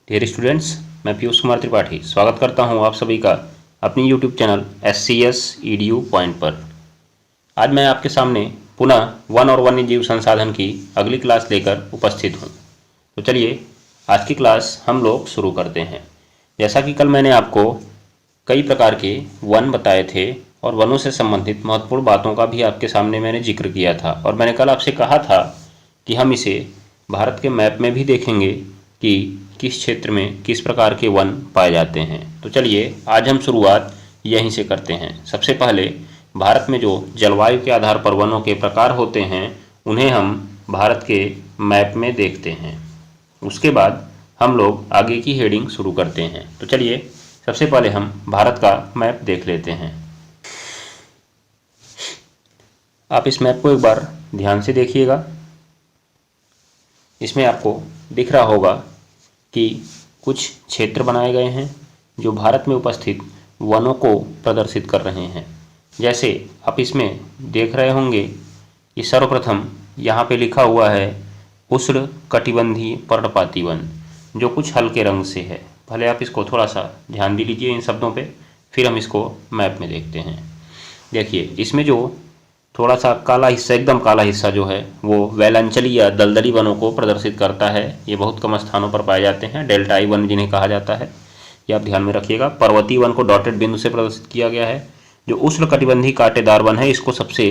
Dear students, मैं पीयूष कुमार त्रिपाठी स्वागत करता हूं आप सभी का अपनी YouTube channel SCS EDU point पर। आज मैं आपके सामने पुनः वन और वन्य जीव संसाधन की अगली क्लास लेकर उपस्थित हूं। तो चलिए आज की क्लास हम लोग शुरू करते हैं। जैसा कि कल मैंने आपको कई प्रकार के वन बताए थे और वनों से संबंधित महत्वपूर्ण बातों का भी आपके सामने मैंने जिक्र किया था, और मैंने कल आपसे कहा था कि हम इसे भारत के मैप में भी देखेंगे कि किस क्षेत्र में किस प्रकार के वन पाए जाते हैं। तो चलिए आज हम शुरुआत यहीं से करते हैं। सबसे पहले भारत में जो जलवायु के आधार पर वनों के प्रकार होते हैं उन्हें हम भारत के मैप में देखते हैं। उसके बाद हम लोग आगे की हेडिंग शुरू करते हैं। तो चलिए सबसे पहले हम भारत का मैप देख लेते हैं। आप इस मैप को एक बार ध्यान से देखिएगा। इसमें आपको दिख रहा होगा कि कुछ क्षेत्र बनाए गए हैं जो भारत में उपस्थित वनों को प्रदर्शित कर रहे हैं। जैसे आप इसमें देख रहे होंगे कि सर्वप्रथम यहाँ पे लिखा हुआ है उष्ण कटिबंधीय पर्णपाती वन, जो कुछ हल्के रंग से है। पहले आप इसको थोड़ा सा ध्यान दे लीजिए इन शब्दों पे, फिर हम इसको मैप में देखते हैं। देखिए इसमें जो थोड़ा सा काला हिस्सा, एकदम काला हिस्सा जो है वो वैलांचली या दलदली वनों को प्रदर्शित करता है। ये बहुत कम स्थानों पर पाए जाते हैं, डेल्टाई वन जिन्हें कहा जाता है, ये आप ध्यान में रखिएगा। पर्वतीय वन को डॉटेड बिंदु से प्रदर्शित किया गया है। जो उष्णकटिबंधीय कांटेदार वन है इसको सबसे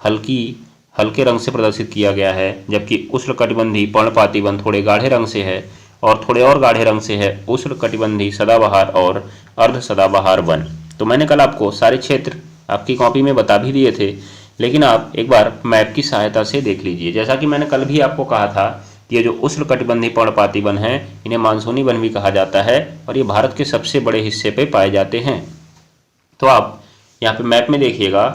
हल्के रंग से प्रदर्शित किया गया है, जबकि उष्णकटिबंधीय पर्णपाती वन थोड़े गाढ़े रंग से है, और थोड़े और गाढ़े रंग से है उष्णकटिबंधीय सदाबहार और अर्ध सदाबहार वन। तो मैंने कल आपको सारे क्षेत्र आपकी कॉपी में बता भी दिए थे, लेकिन आप एक बार मैप की सहायता से देख लीजिए। जैसा कि मैंने कल भी आपको कहा था कि ये जो उष्णकटिबंधीय पर्णपाती वन हैं इन्हें मानसूनी वन भी कहा जाता है, और ये भारत के सबसे बड़े हिस्से पे पाए जाते हैं। तो आप यहाँ पे मैप में देखिएगा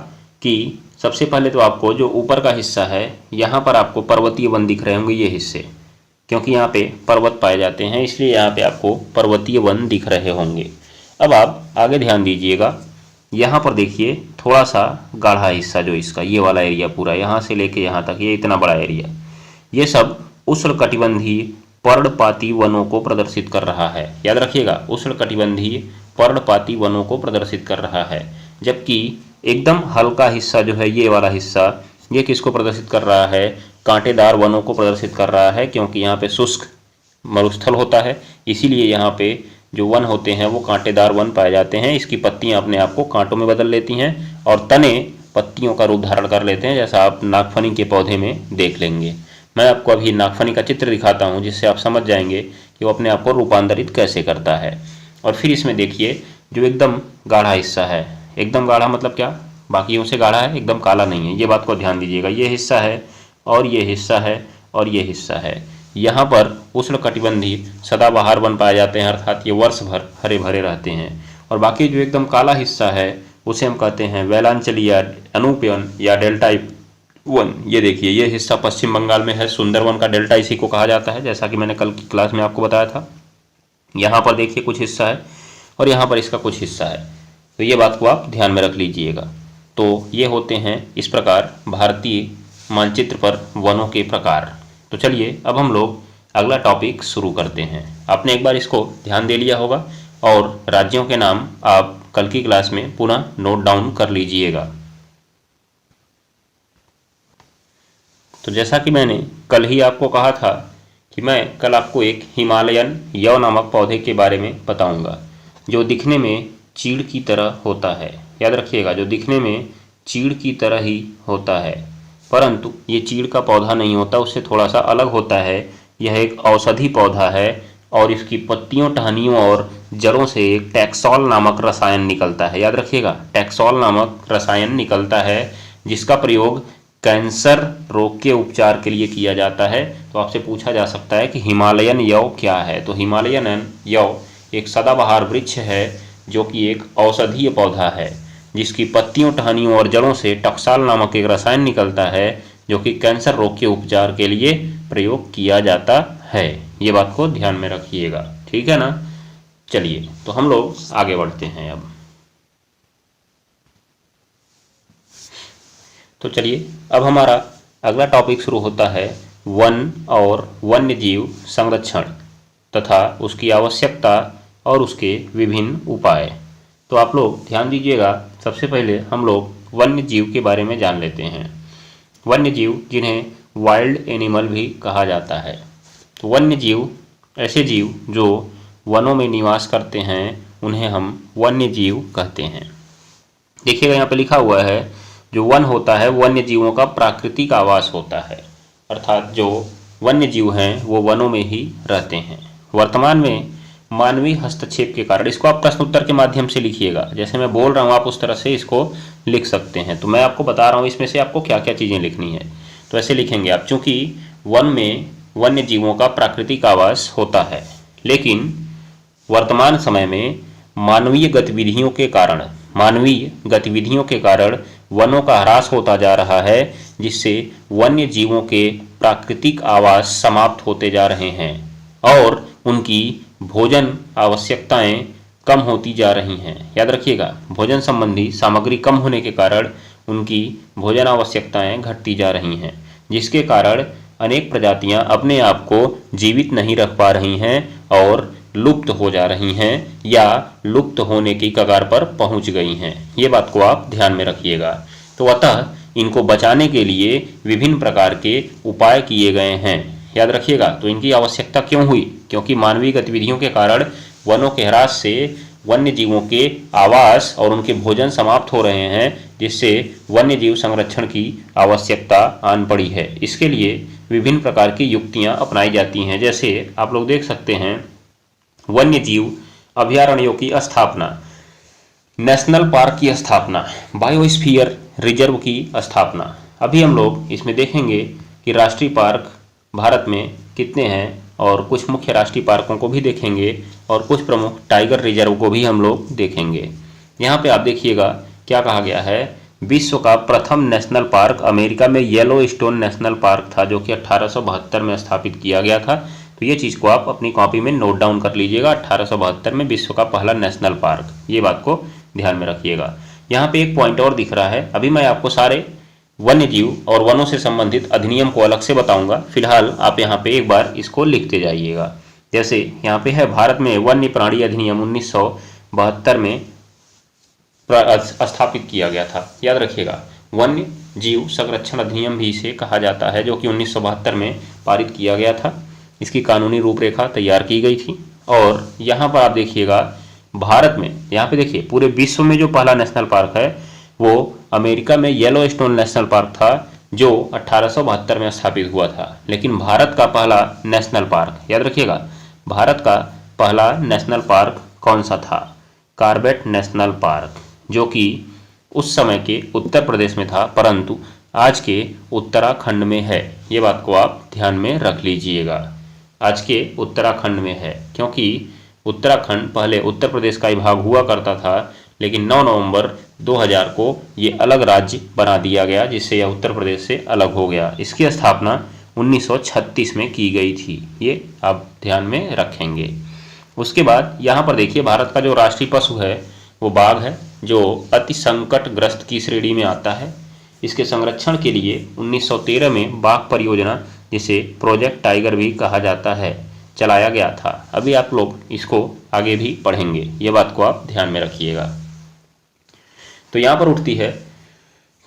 कि सबसे पहले तो आपको जो ऊपर का हिस्सा है यहाँ पर आपको पर्वतीय वन दिख रहे होंगे, ये हिस्से, क्योंकि यहाँ पे पर्वत पाए जाते हैं इसलिए यहाँ पे आपको पर्वतीय वन दिख रहे होंगे। अब आप आगे ध्यान दीजिएगा, यहाँ पर देखिए थोड़ा सा गाढ़ा हिस्सा जो इसका ये वाला एरिया पूरा यहाँ से लेके यहाँ तक, ये इतना बड़ा एरिया, ये सब उष्णकटिबंधीय पर्णपाती वनों को प्रदर्शित कर रहा है। याद रखिएगा, उष्णकटिबंधीय पर्णपाती वनों को प्रदर्शित कर रहा है। जबकि एकदम हल्का हिस्सा जो है ये वाला हिस्सा, ये किसको प्रदर्शित कर रहा है? कांटेदार वनों को प्रदर्शित कर रहा है, क्योंकि यहाँ पे शुष्क मरुस्थल होता है, इसीलिए यहाँ पे जो वन होते हैं वो कांटेदार वन पाए जाते हैं। इसकी पत्तियां अपने आप को कांटों में बदल लेती हैं और तने पत्तियों का रूप धारण कर लेते हैं, जैसा आप नागफनी के पौधे में देख लेंगे। मैं आपको अभी नागफनी का चित्र दिखाता हूं जिससे आप समझ जाएंगे कि वो अपने आप को रूपांतरित कैसे करता है। और फिर इसमें देखिए जो एकदम गाढ़ा हिस्सा है, एकदम गाढ़ा मतलब क्या, बाकियों से गाढ़ा है, एकदम काला नहीं है, ये बात को ध्यान दीजिएगा। ये हिस्सा है और ये हिस्सा है और ये हिस्सा है, यहाँ पर उष्णकटिबंधीय सदाबहार वन पाए जाते हैं, अर्थात ये वर्ष भर हरे भरे रहते हैं। और बाकी जो एकदम काला हिस्सा है उसे हम कहते हैं वैलांचली या अनूपवन या डेल्टाई वन। ये देखिए ये हिस्सा पश्चिम बंगाल में है, सुंदरवन का डेल्टा इसी को कहा जाता है, जैसा कि मैंने कल की क्लास में आपको बताया था। यहाँ पर देखिए कुछ हिस्सा है और यहाँ पर इसका कुछ हिस्सा है, तो ये बात को आप ध्यान में रख लीजिएगा। तो ये होते हैं इस प्रकार भारतीय मानचित्र पर वनों के प्रकार। तो चलिए अब हम लोग अगला टॉपिक शुरू करते हैं। आपने एक बार इसको ध्यान दे लिया होगा और राज्यों के नाम आप कल की क्लास में पुनः नोट डाउन कर लीजिएगा। तो जैसा कि मैंने कल ही आपको कहा था कि मैं कल आपको एक हिमालयन यव नामक पौधे के बारे में बताऊंगा, जो दिखने में चीड़ की तरह होता है। याद रखिएगा, जो दिखने में चीड़ की तरह ही होता है, परंतु ये चीड़ का पौधा नहीं होता, उससे थोड़ा सा अलग होता है। यह एक औषधि पौधा है और इसकी पत्तियों, टहनियों और जड़ों से एक टैक्सोल नामक रसायन निकलता है। याद रखिएगा, टैक्सोल नामक रसायन निकलता है जिसका प्रयोग कैंसर रोग के उपचार के लिए किया जाता है। तो आपसे पूछा जा सकता है कि हिमालयन यव क्या है? तो हिमालयन यव एक सदाबहार वृक्ष है जो कि एक औषधीय पौधा है, जिसकी पत्तियों, टहनियों और जड़ों से टक्साल नामक एक रसायन निकलता है जो कि कैंसर रोग के उपचार के लिए प्रयोग किया जाता है। ये बात को ध्यान में रखिएगा, ठीक है ना। चलिए तो हम लोग आगे बढ़ते हैं अब। तो चलिए अब हमारा अगला टॉपिक शुरू होता है वन और वन्य जीव संरक्षण। तथा उसकी आवश्यकता और उसके विभिन्न उपाय। तो आप लोग ध्यान दीजिएगा, सबसे पहले हम लोग वन्य जीव के बारे में जान लेते हैं। वन्य जीव जिन्हें वाइल्ड एनिमल भी कहा जाता है। तो वन्य जीव ऐसे जीव जो वनों में निवास करते हैं उन्हें हम वन्य जीव कहते हैं। देखिएगा यहाँ पे लिखा हुआ है, जो वन होता है वन्य जीवों का प्राकृतिक आवास होता है, अर्थात जो वन्य जीव हैं वो वनों में ही रहते हैं। वर्तमान में मानवीय हस्तक्षेप के कारण, इसको आप प्रश्न उत्तर के माध्यम से लिखिएगा, जैसे मैं बोल रहा हूँ आप उस तरह से इसको लिख सकते हैं। तो मैं आपको बता रहा हूँ इसमें से आपको क्या क्या चीज़ें लिखनी है, तो ऐसे लिखेंगे आप। चूँकि वन में वन्य जीवों का प्राकृतिक आवास होता है, लेकिन वर्तमान समय में मानवीय गतिविधियों के कारण वनों का ह्रास होता जा रहा है, जिससे वन्य जीवों के प्राकृतिक आवास समाप्त होते जा रहे हैं और उनकी भोजन आवश्यकताएं कम होती जा रही हैं। याद रखिएगा, भोजन संबंधी सामग्री कम होने के कारण उनकी भोजन आवश्यकताएं घटती जा रही हैं, जिसके कारण अनेक प्रजातियां अपने आप को जीवित नहीं रख पा रही हैं और लुप्त हो जा रही हैं या लुप्त होने की कगार पर पहुंच गई हैं। ये बात को आप ध्यान में रखिएगा। तो अतः इनको बचाने के लिए विभिन्न प्रकार के उपाय किए गए हैं। याद रखिएगा, तो इनकी आवश्यकता क्यों हुई? क्योंकि मानवीय गतिविधियों के कारण वनों के ह्रास से वन्य जीवों के आवास और उनके भोजन समाप्त हो रहे हैं, जिससे वन्य जीव संरक्षण की आवश्यकता आन पड़ी है। इसके लिए विभिन्न प्रकार की युक्तियां अपनाई जाती हैं। जैसे आप लोग देख सकते हैं, वन्य जीव अभयारण्यों की स्थापना, नेशनल पार्क की स्थापना, बायोस्फीयर रिजर्व की स्थापना। अभी हम लोग इसमें देखेंगे कि राष्ट्रीय पार्क भारत में कितने हैं और कुछ मुख्य राष्ट्रीय पार्कों को भी देखेंगे और कुछ प्रमुख टाइगर रिजर्व को भी हम लोग देखेंगे। यहाँ पे आप देखिएगा क्या कहा गया है, विश्व का प्रथम नेशनल पार्क अमेरिका में येलोस्टोन नेशनल पार्क था, जो कि 1872 में स्थापित किया गया था। तो ये चीज़ को आप अपनी कॉपी में नोट डाउन कर लीजिएगा, 1872 में विश्व का पहला नेशनल पार्क, ये बात को ध्यान में रखिएगा। यहाँ पे एक पॉइंट और दिख रहा है, अभी मैं आपको सारे वन्य जीव और वनों से संबंधित अधिनियम को अलग से बताऊंगा, फिलहाल आप यहाँ पे एक बार इसको लिखते जाइएगा। जैसे यहाँ पे है, भारत में वन्य प्राणी अधिनियम 1972 में स्थापित किया गया था। याद रखिएगा, वन्य जीव संरक्षण अधिनियम भी इसे कहा जाता है, जो कि 1972 में पारित किया गया था। इसकी कानूनी रूपरेखा तैयार की गई थी। और यहाँ पर आप देखिएगा, भारत में यहाँ पे देखिए पूरे विश्व में जो पहला नेशनल पार्क है वो अमेरिका में येलोस्टोन नेशनल पार्क था, जो 1872 में स्थापित हुआ था। लेकिन भारत का पहला नेशनल पार्क, याद रखिएगा, भारत का पहला नेशनल पार्क कौन सा था? कॉर्बेट नेशनल पार्क, जो कि उस समय के उत्तर प्रदेश में था, परंतु आज के उत्तराखंड में है। ये बात को आप ध्यान में रख लीजिएगा, आज के उत्तराखंड में है, क्योंकि उत्तराखंड पहले उत्तर प्रदेश का ही भाग हुआ करता था, लेकिन 9 नवंबर 2000 को ये अलग राज्य बना दिया गया, जिससे यह उत्तर प्रदेश से अलग हो गया। इसकी स्थापना 1936 में की गई थी, ये आप ध्यान में रखेंगे। उसके बाद यहाँ पर देखिए, भारत का जो राष्ट्रीय पशु है वो बाघ है, जो अति संकटग्रस्त की श्रेणी में आता है। इसके संरक्षण के लिए 1913 में बाघ परियोजना, जिसे प्रोजेक्ट टाइगर भी कहा जाता है, चलाया गया था। अभी आप लोग इसको आगे भी पढ़ेंगे, ये बात को आप ध्यान में रखिएगा। तो यहाँ पर उठती है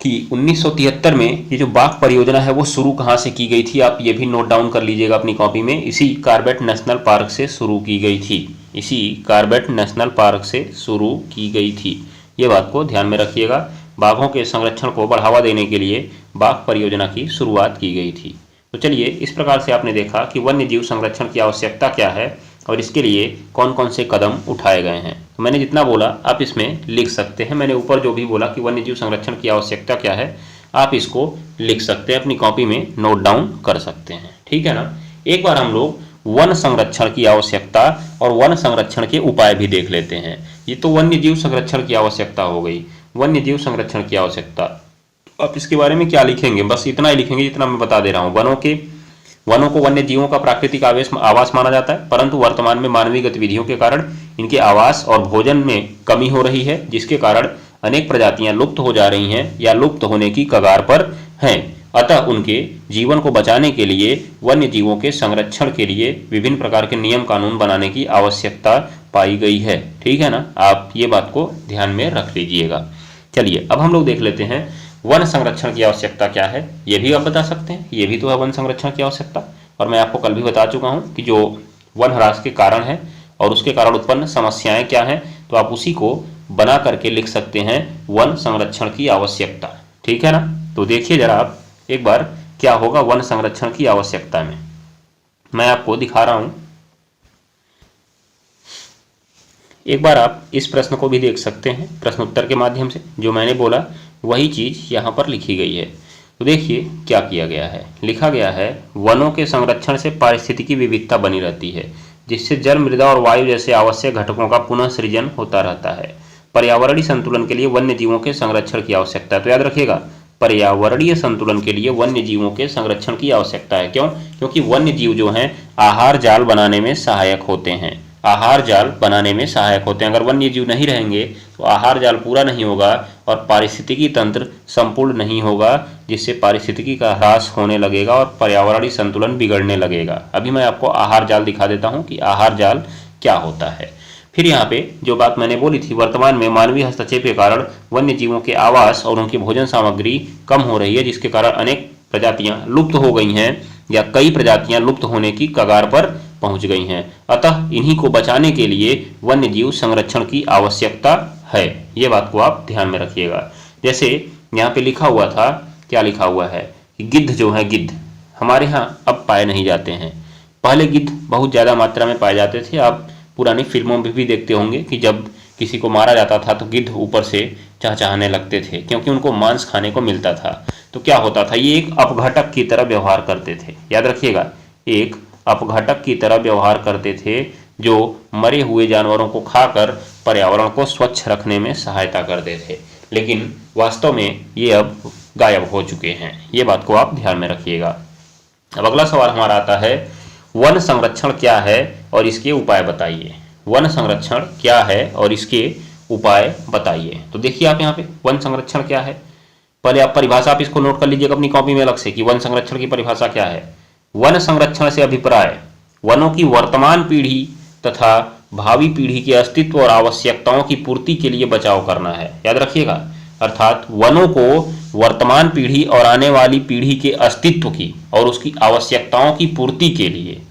कि 1973 में ये जो बाघ परियोजना है वो शुरू कहाँ से की गई थी, आप ये भी नोट डाउन कर लीजिएगा अपनी कॉपी में। इसी कॉर्बेट नेशनल पार्क से शुरू की गई थी, इसी कॉर्बेट नेशनल पार्क से शुरू की गई थी, ये बात को ध्यान में रखिएगा। बाघों के संरक्षण को बढ़ावा देने के लिए बाघ परियोजना की शुरुआत की गई थी। तो चलिए, इस प्रकार से आपने देखा कि वन्य जीव संरक्षण की आवश्यकता क्या है और इसके लिए कौन कौन से कदम उठाए गए हैं। तो मैंने जितना बोला आप इसमें लिख सकते हैं। मैंने ऊपर जो भी बोला कि वन्य जीव संरक्षण की आवश्यकता क्या है, आप इसको लिख सकते हैं, अपनी कॉपी में नोट डाउन कर सकते हैं, ठीक है ना। एक बार हम लोग वन संरक्षण की आवश्यकता और वन संरक्षण के उपाय भी देख लेते हैं। ये तो वन्य जीव संरक्षण की आवश्यकता हो गई, वन्य जीव संरक्षण की आवश्यकता। आप इसके बारे में क्या लिखेंगे, बस इतना ही लिखेंगे जितना मैं बता दे रहा हूँ। वनों को वन्य जीवों का प्राकृतिक आवास माना जाता है, परंतु वर्तमान में मानवीय गतिविधियों के कारण इनके आवास और भोजन में कमी हो रही है, जिसके कारण अनेक प्रजातियां लुप्त हो जा रही हैं या लुप्त होने की कगार पर हैं। अतः उनके जीवन को बचाने के लिए वन्य जीवों के संरक्षण के लिए विभिन्न प्रकार के नियम कानून बनाने की आवश्यकता पाई गई है। ठीक है ना, आप ये बात को ध्यान में रख लीजिएगा। चलिए अब हम लोग देख लेते हैं वन संरक्षण की आवश्यकता क्या है। ये भी आप बता सकते हैं, ये भी तो है वन संरक्षण की आवश्यकता। और मैं आपको कल भी बता चुका हूँ कि जो वन ह्रास के कारण है और उसके कारण उत्पन्न समस्याएं क्या हैं, तो आप उसी को बना करके लिख सकते हैं वन संरक्षण की आवश्यकता। ठीक है ना, तो देखिए जरा आप एक बार क्या होगा वन संरक्षण की आवश्यकता में। मैं आपको दिखा रहा हूं, एक बार आप इस प्रश्न को भी देख सकते हैं प्रश्न उत्तर के माध्यम से। जो मैंने बोला वही चीज यहाँ पर लिखी गई है। तो देखिए क्या किया गया है, लिखा गया है वनों के संरक्षण से पारिस्थितिकी विविधता बनी रहती है, जिससे जल, मृदा और वायु जैसे आवश्यक घटकों का पुनः सृजन होता रहता है। पर्यावरणीय संतुलन के लिए वन्य जीवों के संरक्षण की आवश्यकता है। तो याद रखिएगा, पर्यावरणीय संतुलन के लिए वन्य जीवों के संरक्षण की आवश्यकता है। क्यों? क्योंकि वन्य जीव जो हैं आहार जाल बनाने में सहायक होते हैं, आहार जाल बनाने में सहायक होते हैं। अगर वन्य जीव नहीं रहेंगे तो आहार जाल पूरा नहीं होगा और पारिस्थितिकी तंत्र संपूर्ण नहीं होगा, जिससे पारिस्थितिकी का ह्रास होने लगेगा और पर्यावरणीय संतुलन बिगड़ने लगेगा। अभी मैं आपको आहार जाल दिखा देता हूं कि आहार जाल क्या होता है। फिर यहाँ पे जो बात मैंने बोली थी, वर्तमान में मानवीय हस्तक्षेप के कारण वन्य जीवों के आवास और उनकी भोजन सामग्री कम हो रही है, जिसके कारण अनेक प्रजातियां लुप्त हो गई हैं या कई प्रजातियां लुप्त होने की कगार पर पहुंच गई हैं। अतः इन्हीं को बचाने के लिए वन्य जीव संरक्षण की आवश्यकता है। ये बात को आप ध्यान में रखिएगा। जैसे यहाँ पे लिखा हुआ था, क्या लिखा हुआ है कि गिद्ध जो है, गिद्ध हमारे यहाँ अब पाए नहीं जाते हैं। पहले गिद्ध बहुत ज़्यादा मात्रा में पाए जाते थे। आप पुरानी फिल्मों में भी देखते होंगे कि जब किसी को मारा जाता था तो गिद्ध ऊपर से चहचहाने लगते थे, क्योंकि उनको मांस खाने को मिलता था। तो क्या होता था, ये एक अपघटक की तरह व्यवहार करते थे। याद रखिएगा, एक अपघटक की तरह व्यवहार करते थे जो मरे हुए जानवरों को खाकर पर्यावरण को स्वच्छ रखने में सहायता करते थे। लेकिन वास्तव में ये अब गायब हो चुके हैं। ये बात को आप ध्यान में रखिएगा। अब अगला सवाल हमारा आता है, वन संरक्षण क्या है और इसके उपाय बताइए। वन संरक्षण क्या है और इसके उपाय बताइए। तो देखिए आप यहाँ पे वन संरक्षण क्या है, पहले आप परिभाषा आप इसको नोट कर लीजिएगा अपनी कॉपी में अलग से कि वन संरक्षण की परिभाषा क्या है। वन संरक्षण से अभिप्राय वनों की वर्तमान पीढ़ी तथा भावी पीढ़ी के अस्तित्व और आवश्यकताओं की पूर्ति के लिए बचाव करना है। याद रखिएगा, अर्थात वनों को वर्तमान पीढ़ी और आने वाली पीढ़ी के अस्तित्व की और उसकी आवश्यकताओं की पूर्ति के लिए,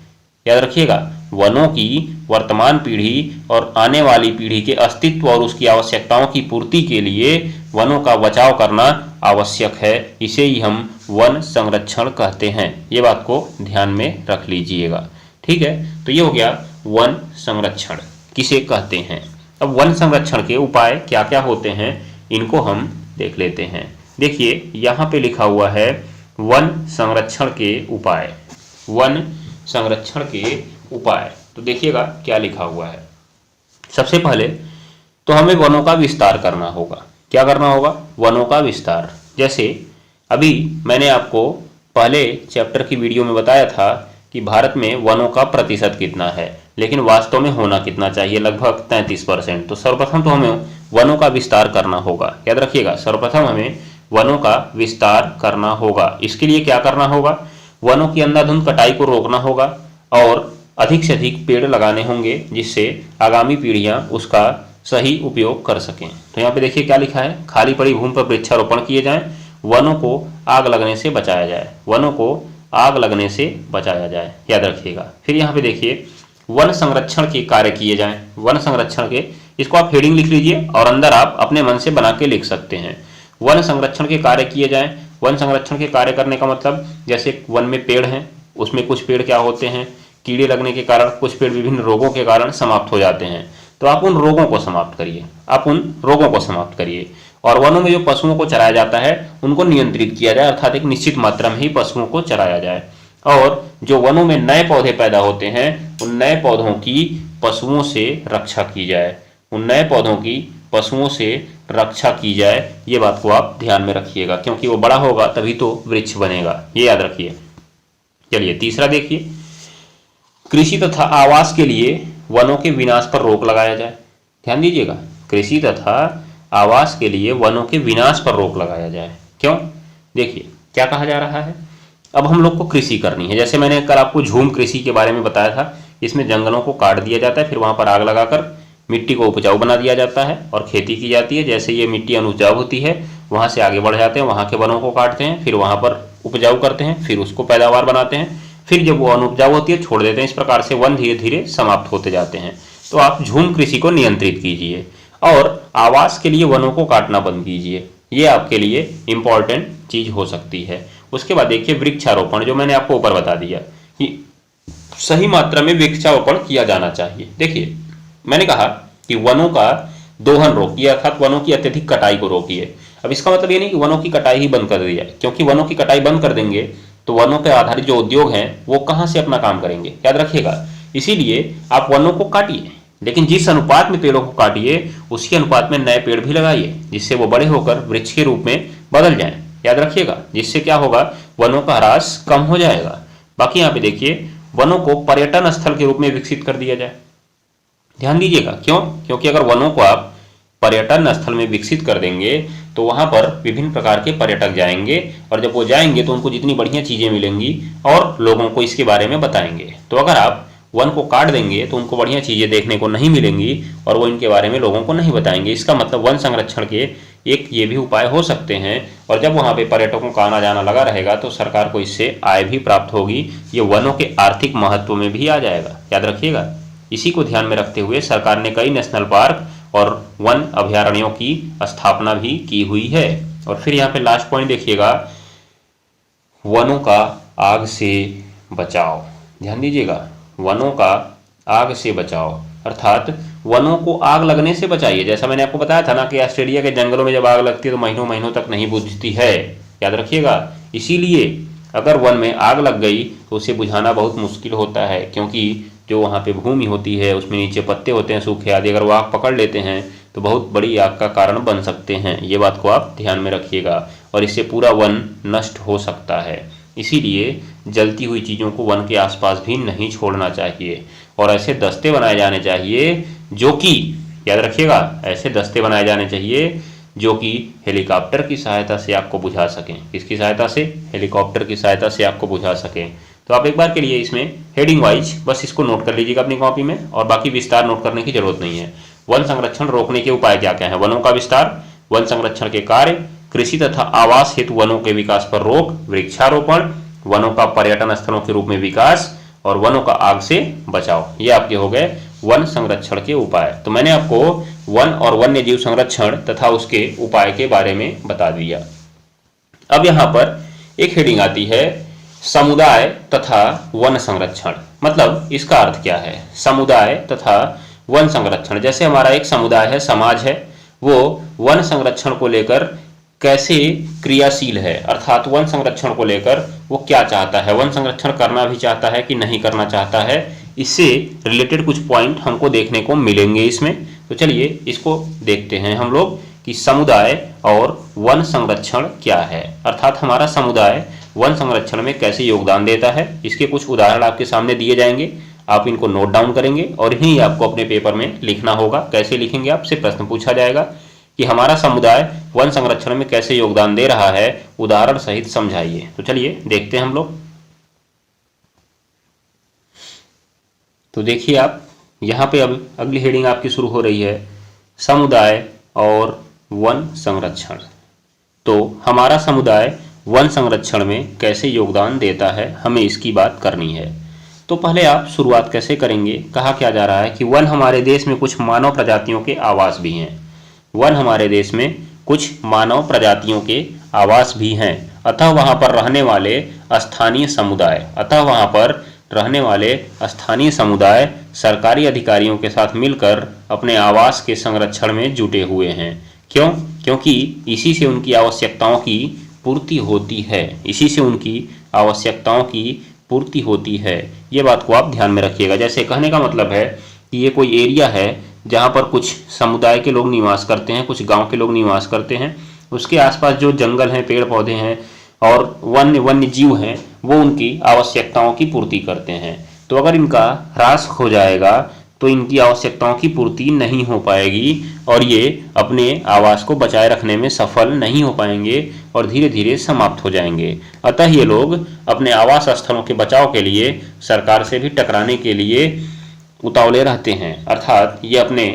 याद रखिएगा, वनों की वर्तमान पीढ़ी और आने वाली पीढ़ी के अस्तित्व और उसकी आवश्यकताओं की पूर्ति के लिए वनों का बचाव करना आवश्यक है। इसे ही हम वन संरक्षण कहते हैं। ये बात को ध्यान में रख लीजिएगा। ठीक है, तो ये हो गया वन संरक्षण किसे कहते हैं। अब वन संरक्षण के उपाय क्या क्या होते हैं, इनको हम देख लेते हैं। देखिए यहाँ पे लिखा हुआ है वन संरक्षण के उपाय, वन संरक्षण के उपाय। तो देखिएगा क्या लिखा हुआ है। सबसे पहले तो हमें वनों का विस्तार करना होगा। क्या करना होगा? वनों का विस्तार। जैसे अभी मैंने आपको पहले चैप्टर की वीडियो में बताया था कि भारत में वनों का प्रतिशत कितना है, लेकिन वास्तव में होना कितना चाहिए, लगभग 33%। तो सर्वप्रथम तो हमें वनों का विस्तार करना होगा। याद रखिएगा, सर्वप्रथम हमें वनों का विस्तार करना होगा। इसके लिए क्या करना होगा? वनों की अंधाधुंध कटाई को रोकना होगा और अधिक से अधिक पेड़ लगाने होंगे, जिससे आगामी पीढ़ियां उसका सही उपयोग कर सकें। तो यहाँ पे देखिए क्या लिखा है, खाली पड़ी भूमि पर वृक्षारोपण किए जाएं, वनों को आग लगने से बचाया जाए, वनों को आग लगने से बचाया जाए। याद रखिएगा। फिर यहाँ पे देखिए वन संरक्षण के कार्य किए जाएं। वन संरक्षण के, इसको आप हेडिंग लिख लीजिए और अंदर आप अपने मन से बना के लिख सकते हैं। वन संरक्षण के कार्य किए जाएं। वन संरक्षण के कार्य करने का मतलब, जैसे वन में पेड़ हैं, उसमें कुछ पेड़ क्या होते हैं, कीड़े लगने के कारण कुछ पेड़ विभिन्न रोगों के कारण समाप्त हो जाते हैं। तो आप उन रोगों को समाप्त करिए, आप उन रोगों को समाप्त करिए। और वनों में जो पशुओं को चराया जाता है उनको नियंत्रित किया जाए, अर्थात एक निश्चित मात्रा में ही पशुओं को चराया जाए। और जो वनों में नए पौधे पैदा होते हैं उन नए पौधों की पशुओं से रक्षा की जाए, उन नए पौधों की पशुओं से रक्षा की जाए। ये बात को आप ध्यान में रखिएगा, क्योंकि वो बड़ा होगा तभी तो वृक्ष बनेगा, ये याद रखिए। चलिए तीसरा देखिए, कृषि तथा आवास के लिए वनों के विनाश पर रोक लगाया जाए। ध्यान दीजिएगा, कृषि तथा आवास के लिए वनों के विनाश पर रोक लगाया जाए। क्यों? देखिए क्या कहा जा रहा है? अब हम लोग को कृषि करनी है। जैसे मैंने कल आपको झूम कृषि के बारे में बताया था, इसमें जंगलों को काट दिया जाता है, फिर वहां पर आग लगाकर मिट्टी को उपजाऊ बना दिया जाता है और खेती की जाती है। जैसे ये मिट्टी अनुपजाऊ होती है, वहां से आगे बढ़ जाते हैं, वहां के वनों को काटते हैं, फिर वहां पर उपजाऊ करते हैं, फिर उसको पैदावार बनाते हैं, फिर जब वो अनुपजाऊ होती है छोड़ देते हैं। इस प्रकार से वन धीरे धीरे समाप्त होते जाते हैं। तो आप झूम कृषि को नियंत्रित कीजिए और आवास के लिए वनों को काटना बंद कीजिए। ये आपके लिए इंपॉर्टेंट चीज हो सकती है। उसके बाद देखिए वृक्षारोपण, जो मैंने आपको ऊपर बता दिया कि सही मात्रा में वृक्षारोपण किया जाना चाहिए। देखिए मैंने कहा कि वनों का दोहन रोकिए, अर्थात वनों की अत्यधिक कटाई को रोकिए। अब इसका मतलब ये नहीं कि वनों की कटाई ही बंद कर दिया, क्योंकि वनों की कटाई बंद कर देंगे तो वनों पर आधारित जो उद्योग हैं वो कहां से अपना काम करेंगे, याद रखिएगा। इसीलिए आप वनों को काटिए, लेकिन जिस अनुपात में पेड़ों को काटिए उसी अनुपात में नए पेड़ भी लगाइए, जिससे वो बड़े होकर वृक्ष के रूप में बदल जाएं। याद रखिएगा, जिससे क्या होगा, वनों का ह्रास कम हो जाएगा। बाकी यहाँ पे देखिए वनों को पर्यटन स्थल के रूप में विकसित कर दिया जाए। ध्यान दीजिएगा, क्यों? क्योंकि अगर वनों को आप पर्यटन स्थल में विकसित कर देंगे तो वहां पर विभिन्न प्रकार के पर्यटक जाएंगे और जब वो जाएंगे तो उनको जितनी बढ़िया चीजें मिलेंगी और लोगों को इसके बारे में बताएंगे। तो अगर आप वन को काट देंगे तो उनको बढ़िया चीजें देखने को नहीं मिलेंगी और वो इनके बारे में लोगों को नहीं बताएंगे। इसका मतलब वन संरक्षण के एक ये भी उपाय हो सकते हैं। और जब वहां पे पर्यटकों का आना जाना लगा रहेगा तो सरकार को इससे आय भी प्राप्त होगी। ये वनों के आर्थिक महत्व में भी आ जाएगा, याद रखिएगा। इसी को ध्यान में रखते हुए सरकार ने कई नेशनल पार्क और वन अभयारण्यों की स्थापना भी की हुई है। और फिर यहाँ पे लास्ट पॉइंट देखिएगा, वनों का आग से बचाव। ध्यान दीजिएगा, वनों का आग से बचाव, अर्थात वनों को आग लगने से बचाइए। जैसा मैंने आपको बताया था ना कि ऑस्ट्रेलिया के जंगलों में जब आग लगती है तो महीनों महीनों तक नहीं बुझती है, याद रखिएगा। इसीलिए अगर वन में आग लग गई तो उसे बुझाना बहुत मुश्किल होता है, क्योंकि जो वहाँ पे भूमि होती है उसमें नीचे पत्ते होते हैं सूखे आदि, अगर वो आग पकड़ लेते हैं तो बहुत बड़ी आग का कारण बन सकते हैं। ये बात को आप ध्यान में रखिएगा और इससे पूरा वन नष्ट हो सकता है। इसीलिए जलती हुई चीज़ों को वन के आसपास भी नहीं छोड़ना चाहिए और ऐसे दस्ते बनाए जाने चाहिए जो कि, याद रखिएगा, ऐसे दस्ते बनाए जाने चाहिए जो कि हेलीकॉप्टर की सहायता से आपको बुझा सकें। किसकी सहायता से? हेलीकॉप्टर की सहायता से आपको बुझा सकें। तो आप एक बार के लिए इसमें हेडिंग वाइज बस इसको नोट कर लीजिएगा अपनी कॉपी में, और बाकी विस्तार नोट करने की जरूरत नहीं है। वन संरक्षण रोकने के उपाय क्या क्या हैं? वनों का विस्तार, वन संरक्षण के कार्य, कृषि तथा आवास हेतु वनों के विकास पर रोक, वृक्षारोपण, वनों का पर्यटन स्थलों के रूप में विकास और वनों का आग से बचाव। ये आपके हो गए वन संरक्षण के उपाय। तो मैंने आपको वन और वन्य जीव संरक्षण तथा उसके उपाय के बारे में बता दिया। अब यहाँ पर एक हेडिंग आती है, समुदाय तथा वन संरक्षण। मतलब इसका अर्थ क्या है? समुदाय तथा वन संरक्षण, जैसे हमारा एक समुदाय है, समाज है, वो वन संरक्षण को लेकर कैसे क्रियाशील है, अर्थात वन संरक्षण को लेकर वो क्या चाहता है, वन संरक्षण करना भी चाहता है कि नहीं करना चाहता है, इससे रिलेटेड कुछ पॉइंट हमको देखने को मिलेंगे इसमें। तो चलिए इसको देखते हैं हम लोग कि समुदाय और वन संरक्षण क्या है, अर्थात हमारा समुदाय वन संरक्षण में कैसे योगदान देता है। इसके कुछ उदाहरण आपके सामने दिए जाएंगे, आप इनको नोट डाउन करेंगे और इन्हीं आपको अपने पेपर में लिखना होगा। कैसे लिखेंगे? आपसे प्रश्न पूछा जाएगा कि हमारा समुदाय वन संरक्षण में कैसे योगदान दे रहा है, उदाहरण सहित समझाइए। तो चलिए देखते हैं हम लोग। तो देखिए आप यहाँ पे अब अगली हेडिंग आपकी शुरू हो रही है, समुदाय और वन संरक्षण। तो हमारा समुदाय वन संरक्षण में कैसे योगदान देता है, हमें इसकी बात करनी है। तो पहले आप शुरुआत कैसे करेंगे? कहा क्या जा रहा है कि वन हमारे देश में कुछ मानव प्रजातियों के आवास भी हैं। वन हमारे देश में कुछ मानव प्रजातियों के आवास भी हैं, अतः वहाँ पर रहने वाले स्थानीय समुदाय सरकारी अधिकारियों के साथ मिलकर अपने आवास के संरक्षण में जुटे हुए हैं। क्यों? क्योंकि इसी से उनकी आवश्यकताओं की पूर्ति होती है। ये बात को आप ध्यान में रखिएगा। जैसे कहने का मतलब है कि ये कोई एरिया है जहाँ पर कुछ समुदाय के लोग निवास करते हैं, कुछ गांव के लोग निवास करते हैं, उसके आसपास जो जंगल हैं, पेड़ पौधे हैं और वन्य जीव हैं, वो उनकी आवश्यकताओं की पूर्ति करते हैं। तो अगर इनका ह्रास हो जाएगा तो इनकी आवश्यकताओं की पूर्ति नहीं हो पाएगी और ये अपने आवास को बचाए रखने में सफल नहीं हो पाएंगे और धीरे धीरे समाप्त हो जाएंगे। अतः ये लोग अपने आवास स्थलों के बचाव के लिए सरकार से भी टकराने के लिए उतावले रहते हैं, अर्थात ये अपने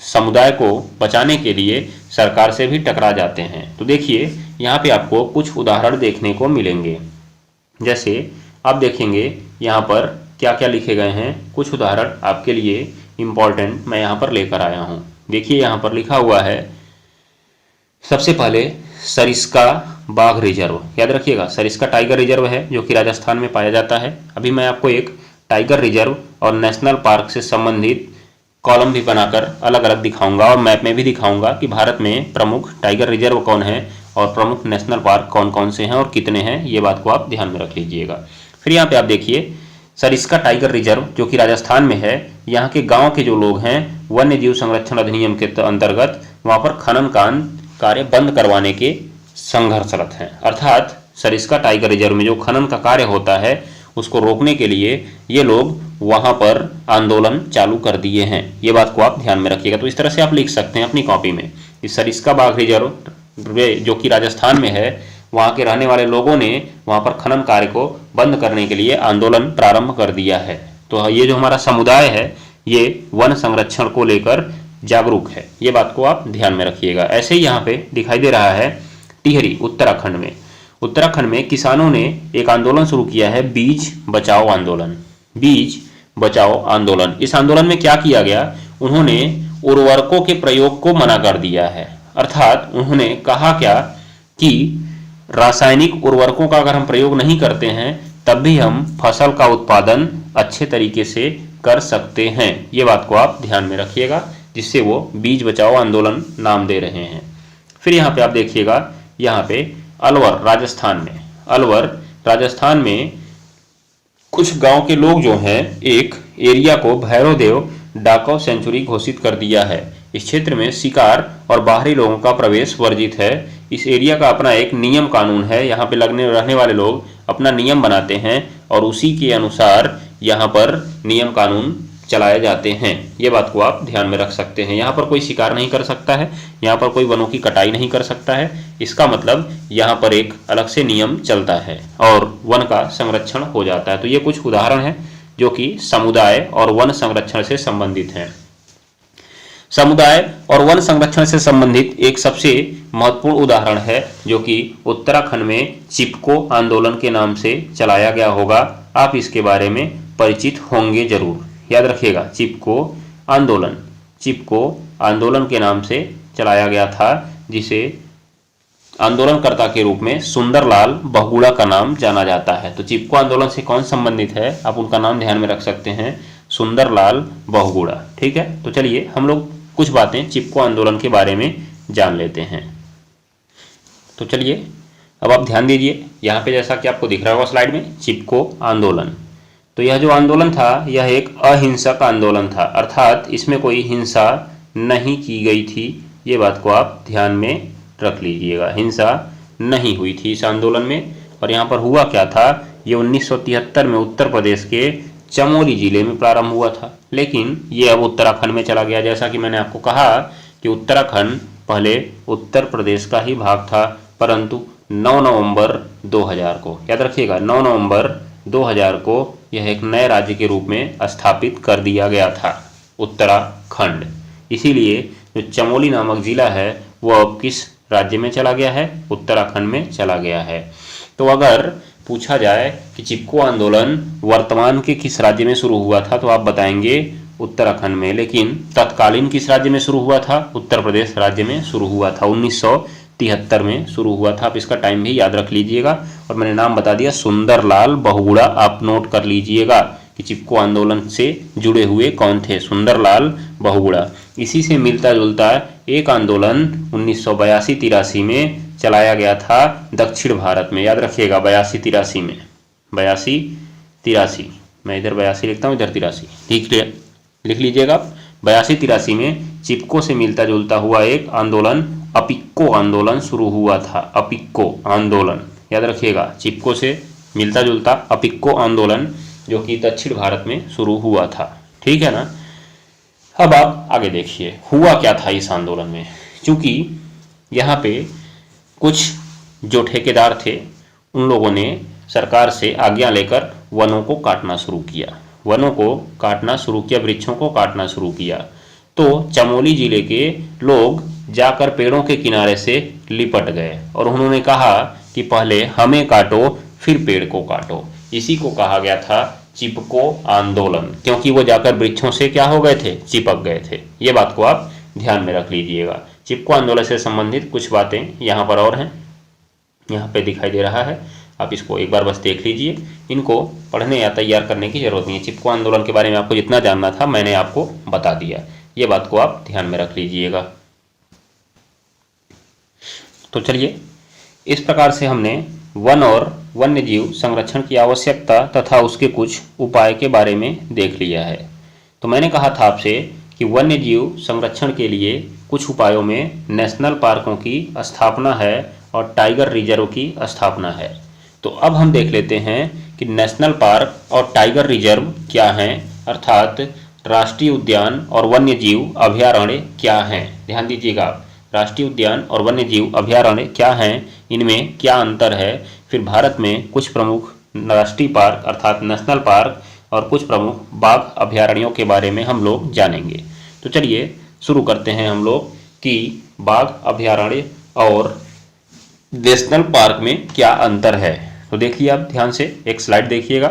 समुदाय को बचाने के लिए सरकार से भी टकरा जाते हैं। तो देखिए यहाँ पे आपको कुछ उदाहरण देखने को मिलेंगे। जैसे आप देखेंगे यहाँ पर क्या क्या लिखे गए हैं, कुछ उदाहरण आपके लिए इम्पॉर्टेंट मैं यहाँ पर लेकर आया हूँ। देखिए यहाँ पर लिखा हुआ है, सबसे पहले सरिस्का बाघ रिजर्व। याद रखिएगा, सरिस्का टाइगर रिजर्व है जो कि राजस्थान में पाया जाता है। अभी मैं आपको एक टाइगर रिजर्व और नेशनल पार्क से संबंधित कॉलम भी बनाकर अलग अलग दिखाऊंगा और मैप में भी दिखाऊंगा कि भारत में प्रमुख टाइगर रिजर्व कौन है और प्रमुख नेशनल पार्क कौन कौन से हैं और कितने हैं, ये बात को आप ध्यान में रख लीजिएगा। फिर यहाँ पे आप देखिए सरिस्का टाइगर रिजर्व जो कि राजस्थान में है, यहाँ के गांव के जो लोग हैं वन्य जीव संरक्षण अधिनियम के अंतर्गत वहाँ पर खनन कार्य बंद करवाने के संघर्षरत हैं। अर्थात सरिस्का टाइगर रिजर्व में जो खनन का कार्य होता है उसको रोकने के लिए ये लोग वहां पर आंदोलन चालू कर दिए हैं। ये बात को आप ध्यान में रखिएगा। तो इस तरह से आप लिख सकते हैं अपनी कॉपी में, इस सरिस्का बाघ रिजर्व जो कि राजस्थान में है, वहां के रहने वाले लोगों ने वहां पर खनन कार्य को बंद करने के लिए आंदोलन प्रारंभ कर दिया है। तो ये जो हमारा समुदाय है ये वन संरक्षण को लेकर जागरूक है, ये बात को आप ध्यान में रखिएगा। ऐसे ही यहाँ पे दिखाई दे रहा है टिहरी उत्तराखंड में। उत्तराखंड में किसानों ने एक आंदोलन शुरू किया है, बीज बचाओ आंदोलन। बीज बचाओ आंदोलन, इस आंदोलन में क्या किया गया, उन्होंने उर्वरकों के प्रयोग को मना कर दिया है। अर्थात उन्होंने कहा क्या कि रासायनिक उर्वरकों का अगर हम प्रयोग नहीं करते हैं तब भी हम फसल का उत्पादन अच्छे तरीके से कर सकते हैं। ये बात को आप ध्यान में रखिएगा, जिससे वो बीज बचाओ आंदोलन नाम दे रहे हैं। फिर यहाँ पे आप देखिएगा, यहाँ पे अलवर राजस्थान में, अलवर राजस्थान में कुछ गांव के लोग जो हैं एक एरिया को भैरवदेव डाकौ सेंचुरी घोषित कर दिया है। इस क्षेत्र में शिकार और बाहरी लोगों का प्रवेश वर्जित है। इस एरिया का अपना एक नियम कानून है, यहाँ पे रहने वाले लोग अपना नियम बनाते हैं और उसी के अनुसार यहाँ पर नियम कानून चलाए जाते हैं। ये बात को आप ध्यान में रख सकते हैं। यहाँ पर कोई शिकार नहीं कर सकता है, यहाँ पर कोई वनों की कटाई नहीं कर सकता है। इसका मतलब यहाँ पर एक अलग से नियम चलता है और वन का संरक्षण हो जाता है। तो ये कुछ उदाहरण हैं जो कि समुदाय और वन संरक्षण से संबंधित हैं। समुदाय और वन संरक्षण से संबंधित एक सबसे महत्वपूर्ण उदाहरण है जो कि उत्तराखंड में चिपको आंदोलन के नाम से चलाया गया होगा। आप इसके बारे में परिचित होंगे जरूर। याद रखिएगा, चिपको आंदोलन के नाम से चलाया गया था, जिसे आंदोलनकर्ता के रूप में सुंदरलाल बहुगुणा का नाम जाना जाता है। तो चिपको आंदोलन से कौन संबंधित है, आप उनका नाम ध्यान में रख सकते हैं, सुंदरलाल बहुगुणा। ठीक है, तो चलिए हम लोग कुछ बातें चिपको आंदोलन के बारे में जान लेते हैं। तो चलिए अब आप ध्यान दीजिए, यहाँ पे जैसा कि आपको दिख रहा होगा स्लाइड में, चिपको आंदोलन। तो यह जो आंदोलन था यह एक अहिंसक आंदोलन था, अर्थात इसमें कोई हिंसा नहीं की गई थी। ये बात को आप ध्यान में रख लीजिएगा, हिंसा नहीं हुई थी इस आंदोलन में। और यहाँ पर हुआ क्या था, ये 1973 में उत्तर प्रदेश के चमोली जिले में प्रारंभ हुआ था, लेकिन ये अब उत्तराखंड में चला गया। जैसा कि मैंने आपको कहा कि उत्तराखंड पहले उत्तर प्रदेश का ही भाग था, परंतु 9 नवंबर 2000 को, याद रखिएगा 9 नवंबर 2000 को यह एक नए राज्य के रूप में स्थापित कर दिया गया था, उत्तराखंड। इसीलिए जो चमोली नामक जिला है वो अब किस राज्य में चला गया है, उत्तराखंड में चला गया है। तो अगर पूछा जाए कि चिपको आंदोलन वर्तमान के किस राज्य में शुरू हुआ था, तो आप बताएंगे उत्तराखंड में। लेकिन तत्कालीन किस राज्य में शुरू हुआ था, उत्तर प्रदेश राज्य में शुरू हुआ था, 1973 में शुरू हुआ था। आप इसका टाइम भी याद रख लीजिएगा। और मैंने नाम बता दिया, सुंदरलाल बहुगुणा, आप नोट कर लीजिएगा कि चिपको आंदोलन से जुड़े हुए कौन थे, सुंदरलाल बहुगुणा। इसी से मिलता जुलता एक आंदोलन 1982-83 में चलाया गया था दक्षिण भारत में। याद रखिएगा 82-83 में, 82-83, मैं इधर 82 लिखता हूँ, इधर 83, ठीक है, लिख लीजिएगा। 82-83 में चिपको से मिलता जुलता हुआ एक आंदोलन अपिक्को आंदोलन शुरू हुआ था, अपिक्को आंदोलन। याद रखिएगा, चिपको से मिलता जुलता अपिक्को आंदोलन जो कि दक्षिण भारत में शुरू हुआ था। ठीक है ना। अब आप आगे देखिए हुआ क्या था इस आंदोलन में। क्योंकि यहाँ पे कुछ जो ठेकेदार थे उन लोगों ने सरकार से आज्ञा लेकर वनों को काटना शुरू किया, वनों को काटना शुरू किया, वृक्षों को काटना शुरू किया। तो चमोली जिले के लोग जाकर पेड़ों के किनारे से लिपट गए और उन्होंने कहा कि पहले हमें काटो फिर पेड़ को काटो। इसी को कहा गया था चिपको आंदोलन, क्योंकि वो जाकर वृक्षों से क्या हो गए थे, चिपक गए थे। ये बात को आप ध्यान में रख लीजिएगा। चिपको आंदोलन से संबंधित कुछ बातें यहाँ पर और हैं, यहाँ पे दिखाई दे रहा है, आप इसको एक बार बस देख लीजिए। इनको पढ़ने या तैयार करने की जरूरत नहीं है। चिपको आंदोलन के बारे में आपको जितना जानना था मैंने आपको बता दिया, ये बात को आप ध्यान में रख लीजिएगा। तो चलिए, इस प्रकार से हमने वन और वन्यजीव संरक्षण की आवश्यकता तथा उसके कुछ उपाय के बारे में देख लिया है। तो मैंने कहा था आपसे कि वन्यजीव संरक्षण के लिए कुछ उपायों में नेशनल पार्कों की स्थापना है और टाइगर रिजर्व की स्थापना है। तो अब हम देख लेते हैं कि नेशनल पार्क और टाइगर रिजर्व क्या हैं, अर्थात राष्ट्रीय उद्यान और वन्यजीव अभयारण्य क्या हैं। ध्यान दीजिएगा, राष्ट्रीय उद्यान और वन्यजीव अभयारण्य क्या हैं, इनमें क्या अंतर है। फिर भारत में कुछ प्रमुख राष्ट्रीय पार्क अर्थात नेशनल पार्क और कुछ प्रमुख बाघ अभयारण्यों के बारे में हम लोग जानेंगे। तो चलिए शुरू करते हैं हम लोग कि बाघ अभयारण्य और नेशनल पार्क में क्या अंतर है। तो देखिए आप ध्यान से, एक स्लाइड देखिएगा।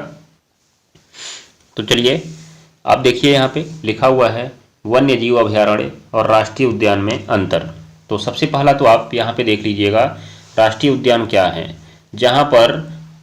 तो चलिए आप देखिए, यहाँ पे लिखा हुआ है वन्यजीव अभयारण्य और राष्ट्रीय उद्यान में अंतर। तो सबसे पहला तो आप यहाँ पे देख लीजिएगा, राष्ट्रीय उद्यान क्या है, जहाँ पर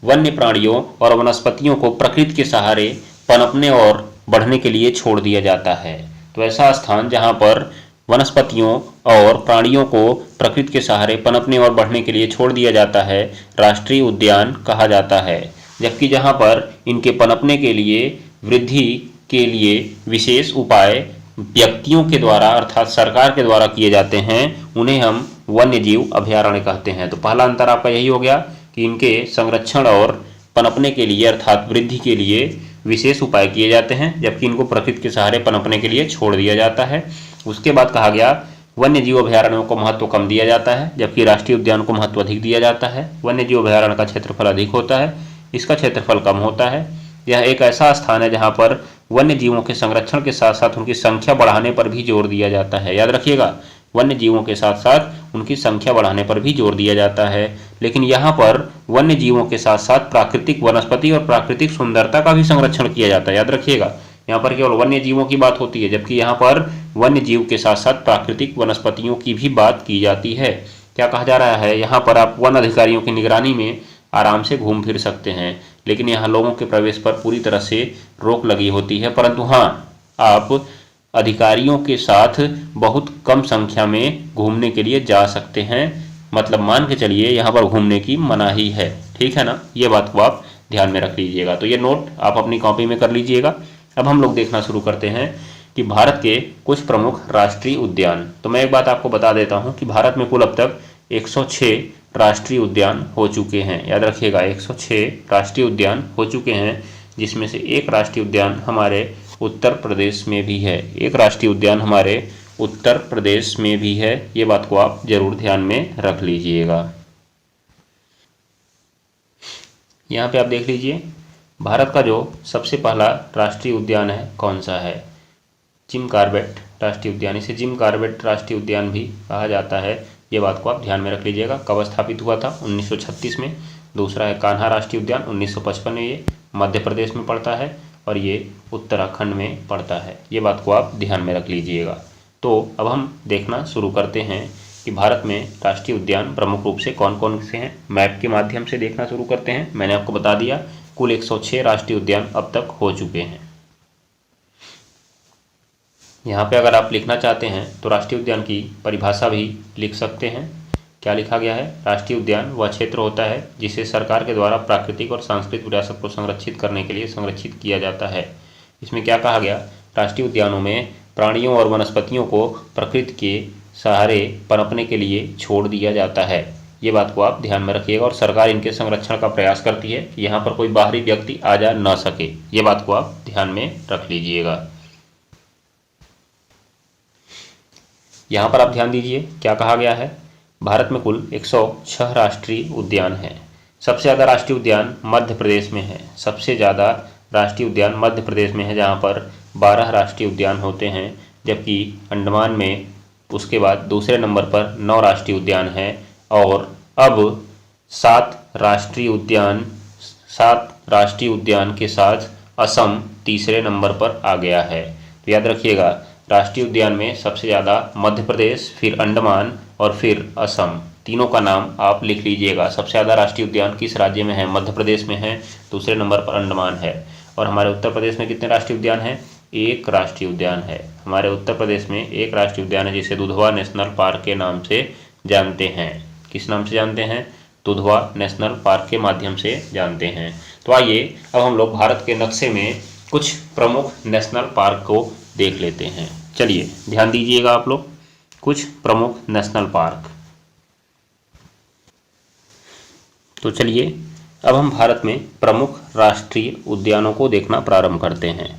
वन्य प्राणियों और वनस्पतियों को प्रकृति के सहारे पनपने और बढ़ने के लिए छोड़ दिया जाता है। तो ऐसा स्थान जहाँ पर वनस्पतियों और प्राणियों को प्रकृति के सहारे पनपने और बढ़ने के लिए छोड़ दिया जाता है, राष्ट्रीय उद्यान कहा जाता है। जबकि जहाँ पर इनके पनपने के लिए, वृद्धि के लिए विशेष उपाय व्यक्तियों के द्वारा अर्थात सरकार के द्वारा किए जाते हैं, उन्हें हम वन्यजीव अभयारण्य कहते हैं। तो पहला अंतर आपका यही हो गया कि इनके संरक्षण और पनपने के लिए अर्थात वृद्धि के लिए विशेष उपाय किए जाते हैं, जबकि इनको प्रकृति के सहारे पनपने के लिए छोड़ दिया जाता है। उसके बाद कहा गया वन्यजीव अभयारण्यों को महत्व कम दिया जाता है, जबकि राष्ट्रीय उद्यान को महत्व अधिक दिया जाता है। वन्यजीव अभयारण्य का क्षेत्रफल अधिक होता है, इसका क्षेत्रफल कम होता है। यह एक ऐसा स्थान है जहाँ पर वन्य जीवों के संरक्षण के साथ साथ उनकी संख्या बढ़ाने पर भी जोर दिया जाता है। याद रखिएगा, वन्य जीवों के साथ साथ उनकी संख्या बढ़ाने पर भी जोर दिया जाता है। लेकिन यहाँ पर वन्य जीवों के साथ साथ प्राकृतिक वनस्पति और प्राकृतिक सुंदरता का भी संरक्षण किया जाता है। याद रखिएगा, यहाँ पर केवल वन्य जीवों की बात होती है, जबकि यहाँ पर वन्य जीव के साथ साथ प्राकृतिक वनस्पतियों की भी बात की जाती है। क्या कहा जा रहा है, यहाँ पर आप वन अधिकारियों की निगरानी में आराम से घूम फिर सकते हैं, लेकिन यहाँ लोगों के प्रवेश पर पूरी तरह से रोक लगी होती है। परंतु हाँ, आप अधिकारियों के साथ बहुत कम संख्या में घूमने के लिए जा सकते हैं, मतलब मान के चलिए यहाँ पर घूमने की मनाही है। ठीक है ना, ये बात को आप ध्यान में रख लीजिएगा। तो ये नोट आप अपनी कॉपी में कर लीजिएगा। अब हम लोग देखना शुरू करते हैं कि भारत के कुछ प्रमुख राष्ट्रीय उद्यान। तो मैं एक बात आपको बता देता हूँ कि भारत में कुल अब तक 106 राष्ट्रीय उद्यान हो चुके हैं। याद रखिएगा, 106 राष्ट्रीय उद्यान हो चुके हैं, जिसमें से एक राष्ट्रीय उद्यान हमारे उत्तर प्रदेश में भी है। एक राष्ट्रीय उद्यान हमारे उत्तर प्रदेश में भी है। ये बात को आप जरूर ध्यान में रख लीजिएगा। यहाँ पे आप देख लीजिए, भारत का जो सबसे पहला राष्ट्रीय उद्यान है कौन सा है, जिम कॉर्बेट राष्ट्रीय उद्यान। इसे जिम कॉर्बेट राष्ट्रीय उद्यान भी कहा जाता है। ये बात को आप ध्यान में रख लीजिएगा। कब स्थापित हुआ था, 1936 में। दूसरा है कान्हा राष्ट्रीय उद्यान, 1955 में। ये मध्य प्रदेश में पड़ता है और ये उत्तराखंड में पड़ता है। ये बात को आप ध्यान में रख लीजिएगा। तो अब हम देखना शुरू करते हैं कि भारत में राष्ट्रीय उद्यान प्रमुख रूप से कौन कौन से हैं। मैप के माध्यम से देखना शुरू करते हैं। मैंने आपको बता दिया कुल 106 राष्ट्रीय उद्यान अब तक हो चुके हैं। यहाँ पे अगर आप लिखना चाहते हैं तो राष्ट्रीय उद्यान की परिभाषा भी लिख सकते हैं। क्या लिखा गया है, राष्ट्रीय उद्यान वह क्षेत्र होता है जिसे सरकार के द्वारा प्राकृतिक और सांस्कृतिक विरासत को संरक्षित करने के लिए संरक्षित किया जाता है। इसमें क्या कहा गया, राष्ट्रीय उद्यानों में प्राणियों और वनस्पतियों को प्रकृति के सहारे पनपने के लिए छोड़ दिया जाता है। ये बात को आप ध्यान में रखिएगा और सरकार इनके संरक्षण का प्रयास करती है कि यहाँ पर कोई बाहरी व्यक्ति आ जा न सके। ये बात को आप ध्यान में रख लीजिएगा। यहाँ पर आप ध्यान दीजिए क्या कहा गया है। भारत में कुल 106 राष्ट्रीय उद्यान हैं। सबसे ज़्यादा राष्ट्रीय उद्यान मध्य प्रदेश में है। सबसे ज़्यादा राष्ट्रीय उद्यान मध्य प्रदेश में है, जहाँ पर 12 राष्ट्रीय उद्यान होते हैं, जबकि अंडमान में उसके बाद दूसरे नंबर पर 9 राष्ट्रीय उद्यान हैं। और अब 7 राष्ट्रीय उद्यान के साथ असम तीसरे नंबर पर आ गया है। तो याद रखिएगा, राष्ट्रीय उद्यान में सबसे ज़्यादा मध्य प्रदेश, फिर अंडमान और फिर असम, तीनों का नाम आप लिख लीजिएगा। सबसे ज़्यादा राष्ट्रीय उद्यान किस राज्य में है? मध्य प्रदेश में है, दूसरे नंबर पर अंडमान है। और हमारे उत्तर प्रदेश में कितने राष्ट्रीय उद्यान हैं? एक राष्ट्रीय उद्यान है। हमारे उत्तर प्रदेश में एक राष्ट्रीय उद्यान है, जिसे दुधवा नेशनल पार्क के नाम से जानते हैं। किस नाम से जानते हैं? दुधवा नेशनल पार्क के माध्यम से जानते हैं। तो आइए अब हम लोग भारत के नक्शे में कुछ प्रमुख नेशनल पार्क को देख लेते हैं। चलिए ध्यान दीजिएगा आप लोग, कुछ प्रमुख नेशनल पार्क। तो चलिए अब हम भारत में प्रमुख राष्ट्रीय उद्यानों को देखना प्रारंभ करते हैं।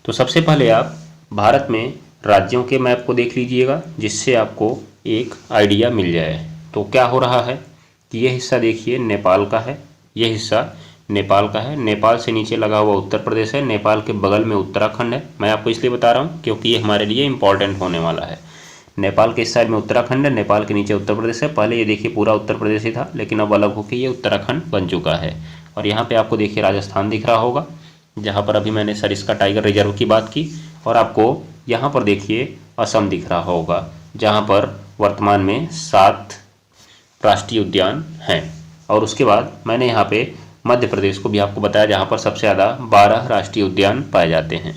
तो सबसे पहले आप भारत में राज्यों के मैप को देख लीजिएगा, जिससे आपको एक आइडिया मिल जाए। तो क्या हो रहा है कि ये हिस्सा देखिए नेपाल का है, ये हिस्सा नेपाल का है। नेपाल से नीचे लगा हुआ उत्तर प्रदेश है, नेपाल के बगल में उत्तराखंड है। मैं आपको इसलिए बता रहा हूँ क्योंकि ये हमारे लिए इम्पॉर्टेंट होने वाला है। नेपाल के इस साइड में उत्तराखंड है, नेपाल के नीचे उत्तर प्रदेश है। पहले ये देखिए पूरा उत्तर प्रदेश ही था, लेकिन अब अलग होकर ये उत्तराखंड बन चुका है। और यहाँ पे आपको देखिए राजस्थान दिख रहा होगा, जहाँ पर अभी मैंने सरिस्का टाइगर रिजर्व की बात की। और आपको यहाँ पर देखिए असम दिख रहा होगा, जहाँ पर वर्तमान में 7 राष्ट्रीय उद्यान हैं। और उसके बाद मैंने यहाँ पे मध्य प्रदेश को भी आपको बताया, जहाँ पर सबसे ज़्यादा 12 राष्ट्रीय उद्यान पाए जाते हैं।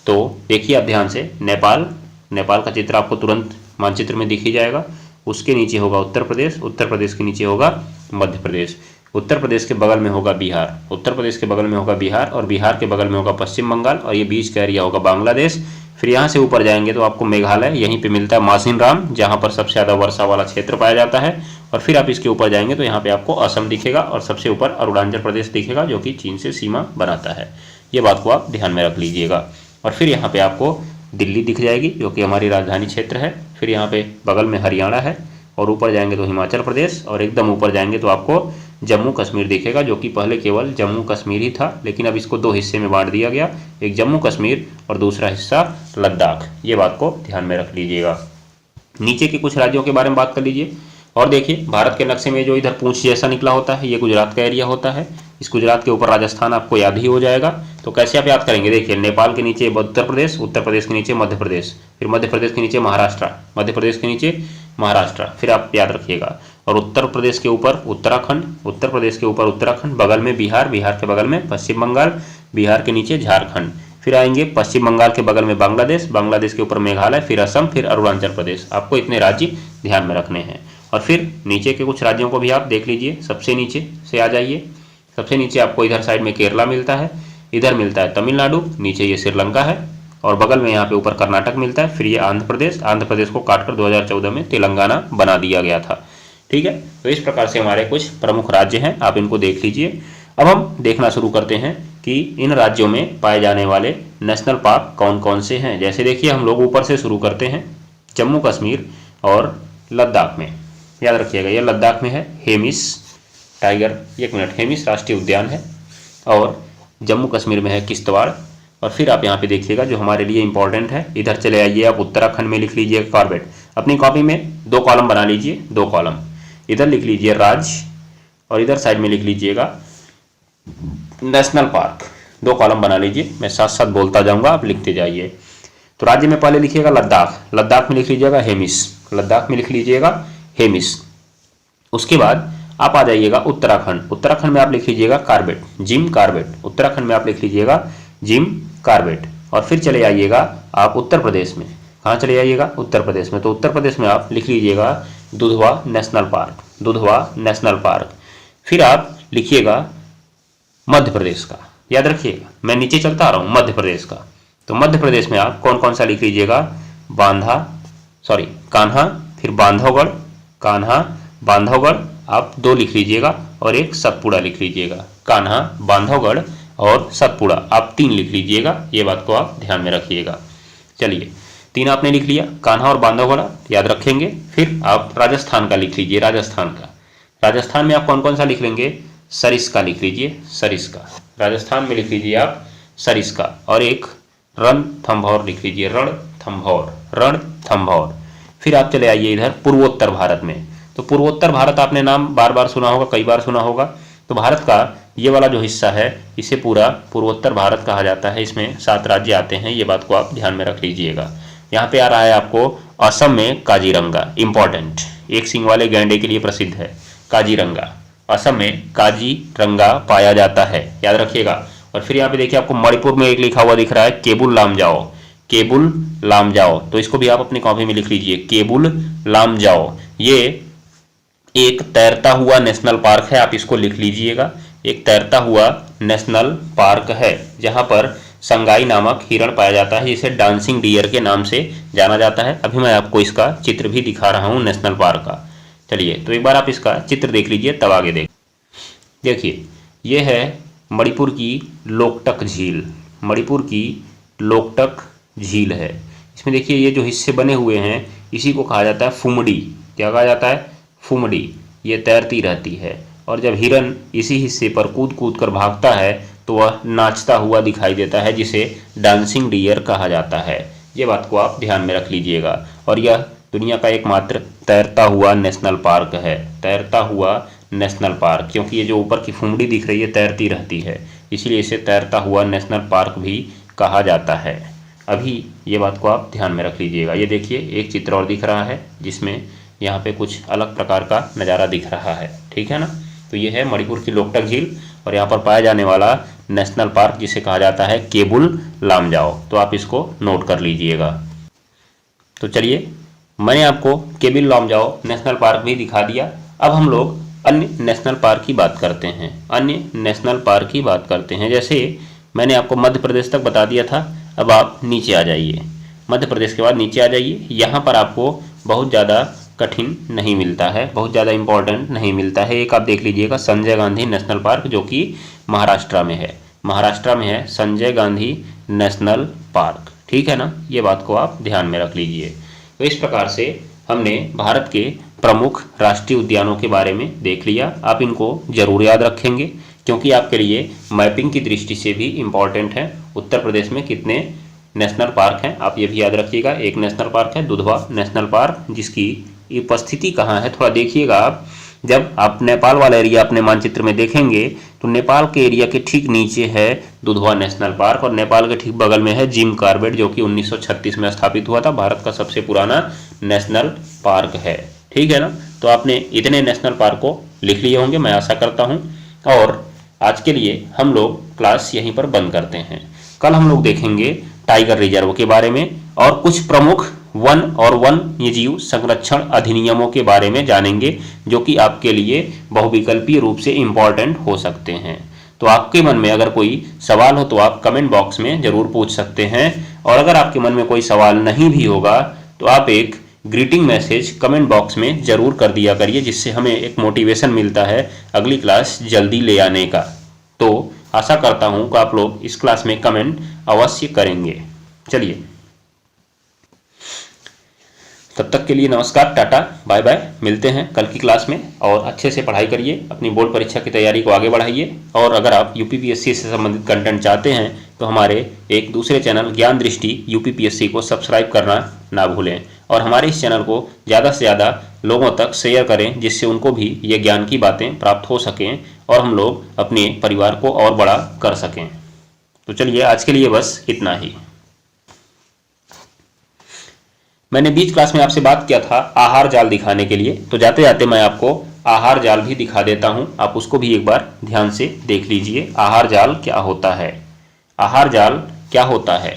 तो देखिए आप ध्यान से, नेपाल का चित्र आपको तुरंत मानचित्र में दिख ही जाएगा। उसके नीचे होगा उत्तर प्रदेश, उत्तर प्रदेश के नीचे होगा मध्य प्रदेश, उत्तर प्रदेश के बगल में होगा बिहार, उत्तर प्रदेश के बगल में होगा बिहार, और बिहार के बगल में होगा पश्चिम बंगाल, और ये बीच का एरिया होगा बांग्लादेश। फिर यहाँ से ऊपर जाएंगे तो आपको मेघालय, यहीं पे मिलता है मासिनराम, जहाँ पर सबसे ज़्यादा वर्षा वाला क्षेत्र पाया जाता है। और फिर आप इसके ऊपर जाएंगे तो यहाँ पे आपको असम दिखेगा, और सबसे ऊपर अरुणाचल प्रदेश दिखेगा, जो कि चीन से सीमा बनाता है। ये बात को आप ध्यान में रख लीजिएगा। और फिर यहाँ पे आपको दिल्ली दिख जाएगी, जो कि हमारी राजधानी क्षेत्र है। फिर यहाँ पे बगल में हरियाणा है, और ऊपर जाएंगे तो हिमाचल प्रदेश, और एकदम ऊपर जाएंगे तो आपको जम्मू कश्मीर दिखेगा, जो कि पहले केवल जम्मू कश्मीर ही था, लेकिन अब इसको 2 हिस्से में बांट दिया गया, एक जम्मू कश्मीर और दूसरा हिस्सा लद्दाख। ये बात को ध्यान में रख लीजिएगा। नीचे के कुछ राज्यों के बारे में बात कर लीजिए। और देखिए भारत के नक्शे में जो इधर पूंछ जैसा निकला होता है, ये गुजरात का एरिया होता है। इस गुजरात के ऊपर राजस्थान आपको याद ही हो जाएगा। तो कैसे आप याद करेंगे? देखिए नेपाल के नीचे उत्तर प्रदेश, उत्तर प्रदेश के नीचे मध्य प्रदेश, फिर मध्य प्रदेश के नीचे महाराष्ट्र, मध्य प्रदेश के नीचे महाराष्ट्र, फिर आप याद रखिएगा। और उत्तर प्रदेश के ऊपर उत्तराखंड, उत्तर प्रदेश के ऊपर उत्तराखंड, बगल में बिहार, बिहार के बगल में पश्चिम बंगाल, बिहार के नीचे झारखंड, फिर आएंगे पश्चिम बंगाल के बगल में बांग्लादेश, बांग्लादेश के ऊपर मेघालय, फिर असम, फिर अरुणाचल प्रदेश। आपको इतने राज्य ध्यान में रखने हैं। और फिर नीचे के कुछ राज्यों को भी आप देख लीजिए। सबसे नीचे से आ जाइए। सबसे नीचे आपको इधर साइड में केरला मिलता है, इधर मिलता है तमिलनाडु, नीचे ये श्रीलंका है, और बगल में यहाँ पे ऊपर कर्नाटक मिलता है। फिर ये आंध्र प्रदेश, आंध्र प्रदेश को काटकर 2014 में तेलंगाना बना दिया गया था। ठीक है, तो इस प्रकार से हमारे कुछ प्रमुख राज्य हैं, आप इनको देख लीजिए। अब हम देखना शुरू करते हैं कि इन राज्यों में पाए जाने वाले नेशनल पार्क कौन कौन से हैं। जैसे देखिए हम लोग ऊपर से शुरू करते हैं, जम्मू कश्मीर और लद्दाख में। याद रखिएगा ये लद्दाख में है हेमिस टाइगर, 1 मिनट, हेमिस राष्ट्रीय उद्यान है। और जम्मू कश्मीर में है किश्तवाड़। और फिर आप यहाँ पे देखिएगा जो हमारे लिए इंपॉर्टेंट है, इधर चले आइए आप उत्तराखंड में लिख लीजिए कॉर्बेट। अपनी कॉपी में 2 कॉलम बना लीजिए, 2 कॉलम इधर लिख लीजिए राज्य, और इधर साइड में लिख लीजिएगा नेशनल पार्क। 2 कॉलम बना लीजिए, मैं साथ साथ बोलता जाऊंगा, आप लिखते जाइए। तो राज्य में पहले लिखिएगा लद्दाख, लद्दाख में लिख लीजिएगा हेमिस, लद्दाख में लिख लीजिएगा हेमिस। उसके बाद आप आ जाइएगा उत्तराखंड, उत्तराखंड में आप लिख लीजिएगा कार्बेट, जिम कार्बेट, उत्तराखंड में आप लिख लीजिएगा जिम कार्बेट। और फिर चले आइएगा आप उत्तर प्रदेश में, कहाँ चले जाइएगा? उत्तर प्रदेश में। तो उत्तर प्रदेश में आप लिख लीजिएगा Dudhwa national park, Dudhwa national park. फिर आप लिखिएगा मध्य प्रदेश का, याद रखिएगा मैं नीचे चलता आ रहा हूँ, मध्य प्रदेश का। तो मध्य प्रदेश में आप कौन कौन सा लिख लीजिएगा? कान्हा, फिर बांधवगढ़, कान्हा बांधवगढ़ आप 2 लिख लीजिएगा, और एक सतपुड़ा लिख लीजिएगा। कान्हा, बांधवगढ़ और सतपुड़ा आप 3 लिख लीजिएगा। ये बात को आप ध्यान में रखिएगा। चलिए तीन आपने लिख लिया, कान्हा और बांधवगढ़ याद रखेंगे। फिर आप राजस्थान का लिख लीजिए, राजस्थान का। राजस्थान में आप कौन कौन सा लिख लेंगे? सरिस्का लिख लीजिए, सरिस्का। राजस्थान में लिख लीजिए आप सरिस्का। और एक रणथंभौर लिख लीजिए, रणथंभौर, रणथंभौर। फिर आप चले आइए इधर पूर्वोत्तर भारत में। तो पूर्वोत्तर भारत आपने नाम बार बार सुना होगा, कई बार सुना होगा। तो भारत का ये वाला जो हिस्सा है इसे पूरा पूर्वोत्तर भारत कहा जाता है। इसमें 7 राज्य आते हैं, ये बात को आप ध्यान में रख लीजिएगा। यहाँ पे आ रहा है आपको असम में काजीरंगा, इंपॉर्टेंट, एक सींग वाले गैंडे के लिए प्रसिद्ध है काजीरंगा। असम में काजीरंगा पाया जाता है, याद रखिएगा। और फिर यहाँ पे देखिए आपको मणिपुर में एक लिखा हुआ दिख रहा है केबुल लामजाओ, केबुल लामजाओ। तो इसको भी आप अपनी कॉपी में लिख लीजिए, केबुल लामजाओ। ये एक तैरता हुआ नेशनल पार्क है, आप इसको लिख लीजिएगा। एक तैरता हुआ नेशनल पार्क है जहां पर संगाई नामक हिरण पाया जाता है, जिसे डांसिंग डियर के नाम से जाना जाता है। अभी मैं आपको इसका चित्र भी दिखा रहा हूं नेशनल पार्क का। चलिए तो एक बार आप इसका चित्र देख लीजिए, तब आगे देखिए। ये है मणिपुर की लोकटक झील, मणिपुर की लोकटक झील है। इसमें देखिए ये जो हिस्से बने हुए हैं इसी को कहा जाता है फुमड़ी। क्या कहा जाता है? फुमड़ी। ये तैरती रहती है और जब हिरन इसी हिस्से पर कूद कूद कर भागता है तो वह नाचता हुआ दिखाई देता है, जिसे डांसिंग डियर कहा जाता है। ये बात को आप ध्यान में रख लीजिएगा। और यह दुनिया का एकमात्र तैरता हुआ नेशनल पार्क है, तैरता हुआ नेशनल पार्क, क्योंकि ये जो ऊपर की फुमड़ी दिख रही है तैरती रहती है, इसलिए इसे तैरता हुआ नेशनल पार्क भी कहा जाता है। अभी ये बात को आप ध्यान में रख लीजिएगा। ये देखिए एक चित्र और दिख रहा है जिसमें यहाँ पे कुछ अलग प्रकार का नज़ारा दिख रहा है, ठीक है ना। तो ये है मणिपुर की लोकटक झील और यहाँ पर पाया जाने वाला नेशनल पार्क जिसे कहा जाता है केबुल लामजाओ। तो आप इसको नोट कर लीजिएगा। तो चलिए मैंने आपको केबुल लामजाओ नेशनल पार्क भी दिखा दिया। अब हम लोग अन्य नेशनल पार्क की बात करते हैं, अन्य नेशनल पार्क की बात करते हैं। जैसे मैंने आपको मध्य प्रदेश तक बता दिया था, अब आप नीचे आ जाइए, मध्य प्रदेश के बाद नीचे आ जाइए। यहाँ पर आपको बहुत ज़्यादा कठिन नहीं मिलता है, बहुत ज़्यादा इम्पोर्टेंट नहीं मिलता है। एक आप देख लीजिएगा संजय गांधी नेशनल पार्क, जो कि महाराष्ट्र में है, महाराष्ट्र में है संजय गांधी नेशनल पार्क, ठीक है ना। ये बात को आप ध्यान में रख लीजिए। तो इस प्रकार से हमने भारत के प्रमुख राष्ट्रीय उद्यानों के बारे में देख लिया। आप इनको जरूर याद रखेंगे क्योंकि आपके लिए मैपिंग की दृष्टि से भी इम्पॉर्टेंट है। उत्तर प्रदेश में कितने नेशनल पार्क हैं आप ये भी याद रखिएगा। एक नेशनल पार्क है दुधवा नेशनल पार्क, जिसकी उपस्थिति कहाँ है थोड़ा देखिएगा आप। जब आप नेपाल वाला एरिया अपने मानचित्र में देखेंगे तो नेपाल के एरिया के ठीक नीचे है दुधवा नेशनल पार्क और नेपाल के ठीक बगल में है जिम कॉर्बेट, जो कि 1936 में स्थापित हुआ था, भारत का सबसे पुराना नेशनल पार्क है, ठीक है ना। तो आपने इतने नेशनल पार्क को लिख लिए होंगे मैं आशा करता हूँ। और आज के लिए हम लोग क्लास यहीं पर बंद करते हैं। कल हम लोग देखेंगे टाइगर रिजर्व के बारे में और कुछ प्रमुख वन और वन्य जीव संरक्षण अधिनियमों के बारे में जानेंगे, जो कि आपके लिए बहुविकल्पीय रूप से इम्पॉर्टेंट हो सकते हैं। तो आपके मन में अगर कोई सवाल हो तो आप कमेंट बॉक्स में जरूर पूछ सकते हैं, और अगर आपके मन में कोई सवाल नहीं भी होगा तो आप एक ग्रीटिंग मैसेज कमेंट बॉक्स में जरूर कर दिया करिए, जिससे हमें एक मोटिवेशन मिलता है अगली क्लास जल्दी ले आने का। तो आशा करता हूं कि आप लोग इस क्लास में कमेंट अवश्य करेंगे। चलिए तब तक के लिए नमस्कार, टाटा, बाय बाय। मिलते हैं कल की क्लास में और अच्छे से पढ़ाई करिए, अपनी बोर्ड परीक्षा की तैयारी को आगे बढ़ाइए। और अगर आप यूपीपीएससी से संबंधित कंटेंट चाहते हैं तो हमारे एक दूसरे चैनल ज्ञान दृष्टि यूपीपीएससी को सब्सक्राइब करना ना भूलें और हमारे इस चैनल को ज़्यादा से ज़्यादा लोगों तक शेयर करें, जिससे उनको भी ये ज्ञान की बातें प्राप्त हो सकें और हम लोग अपने परिवार को और बड़ा कर सकें। तो चलिए आज के लिए बस इतना ही। मैंने बीच क्लास में आपसे बात किया था आहार जाल दिखाने के लिए, तो जाते जाते मैं आपको आहार जाल भी दिखा देता हूं, आप उसको भी एक बार ध्यान से देख लीजिए। आहार जाल क्या होता है, आहार जाल क्या होता है,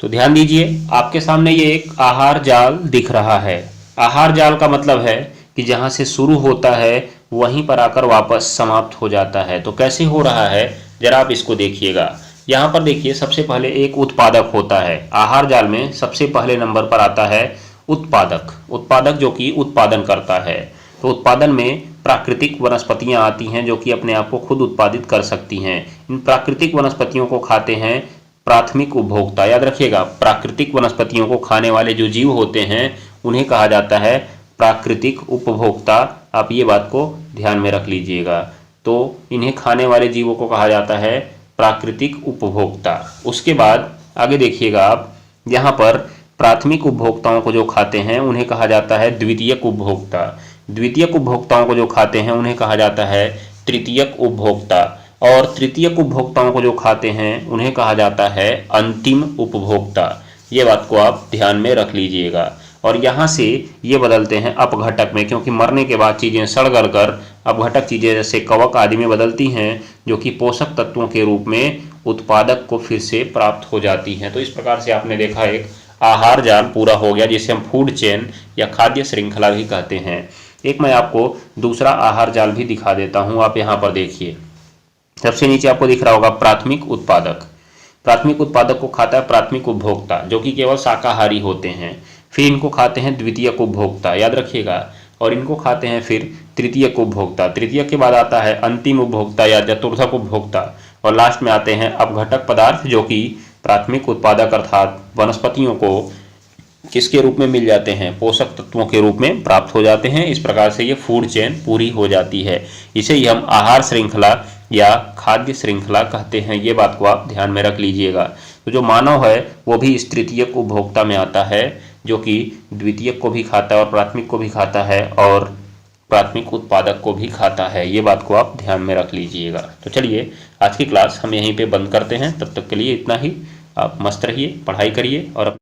तो ध्यान दीजिए। आपके सामने ये एक आहार जाल दिख रहा है। आहार जाल का मतलब है कि जहां से शुरू होता है वहीं पर आकर वापस समाप्त हो जाता है। तो कैसे हो रहा है जरा आप इसको देखिएगा। यहाँ पर देखिए सबसे पहले एक उत्पादक होता है। आहार जाल में सबसे पहले नंबर पर आता है उत्पादक, उत्पादक जो कि उत्पादन करता है। तो उत्पादन में प्राकृतिक वनस्पतियां आती हैं जो कि अपने आप को खुद उत्पादित कर सकती हैं। इन प्राकृतिक वनस्पतियों को खाते हैं प्राथमिक उपभोक्ता। याद रखिएगा, प्राकृतिक वनस्पतियों को खाने वाले जो जीव होते हैं उन्हें कहा जाता है प्राकृतिक उपभोक्ता। आप ये बात को ध्यान में रख लीजिएगा। तो इन्हें खाने वाले जीवों को कहा जाता है प्राकृतिक उपभोक्ता। उसके बाद आगे देखिएगा आप, यहाँ पर प्राथमिक उपभोक्ताओं को जो खाते हैं उन्हें कहा जाता है द्वितीयक उपभोक्ता। द्वितीयक उपभोक्ताओं को जो खाते हैं उन्हें कहा जाता है तृतीयक उपभोक्ता। और तृतीयक उपभोक्ताओं को जो खाते हैं उन्हें कहा जाता है अंतिम उपभोक्ता। ये बात को आप ध्यान में रख लीजिएगा। और यहाँ से ये बदलते हैं अपघटक में, क्योंकि मरने के बाद चीज़ें सड़ गल कर अपघटक चीज़ें जैसे कवक आदि में बदलती हैं, जो कि पोषक तत्वों के रूप में उत्पादक को फिर से प्राप्त हो जाती हैं। तो इस प्रकार से आपने देखा एक आहार जाल पूरा हो गया, जिसे हम फूड चेन या खाद्य श्रृंखला भी कहते हैं। एक मैं आपको दूसरा आहार जाल भी दिखा देता हूँ। आप यहाँ पर देखिए, सबसे नीचे आपको दिख रहा होगा प्राथमिक उत्पादक। प्राथमिक उत्पादक को खाता है प्राथमिक उपभोक्ता, जो कि केवल शाकाहारी होते हैं। फिर इनको खाते हैं द्वितीयक उपभोक्ता, याद रखिएगा। और इनको खाते हैं फिर तृतीयक उपभोक्ता। तृतीयक के बाद आता है अंतिम उपभोक्ता या चतुर्थक उपभोक्ता। और लास्ट में आते हैं अपघटक पदार्थ, जो कि प्राथमिक उत्पादक अर्थात वनस्पतियों को किसके रूप में मिल जाते हैं, पोषक तत्वों के रूप में प्राप्त हो जाते हैं। इस प्रकार से ये फूड चेन पूरी हो जाती है। इसे ही हम आहार श्रृंखला या खाद्य श्रृंखला कहते हैं। ये बात को आप ध्यान में रख लीजिएगा। तो जो मानव है वो भी इस तृतीयक उपभोक्ता में आता है, जो कि द्वितीयक को भी खाता है और प्राथमिक को भी खाता है और प्राथमिक उत्पादक को भी खाता है। ये बात को आप ध्यान में रख लीजिएगा। तो चलिए आज की क्लास हम यहीं पे बंद करते हैं। तब तक के लिए इतना ही। आप मस्त रहिए, पढ़ाई करिए और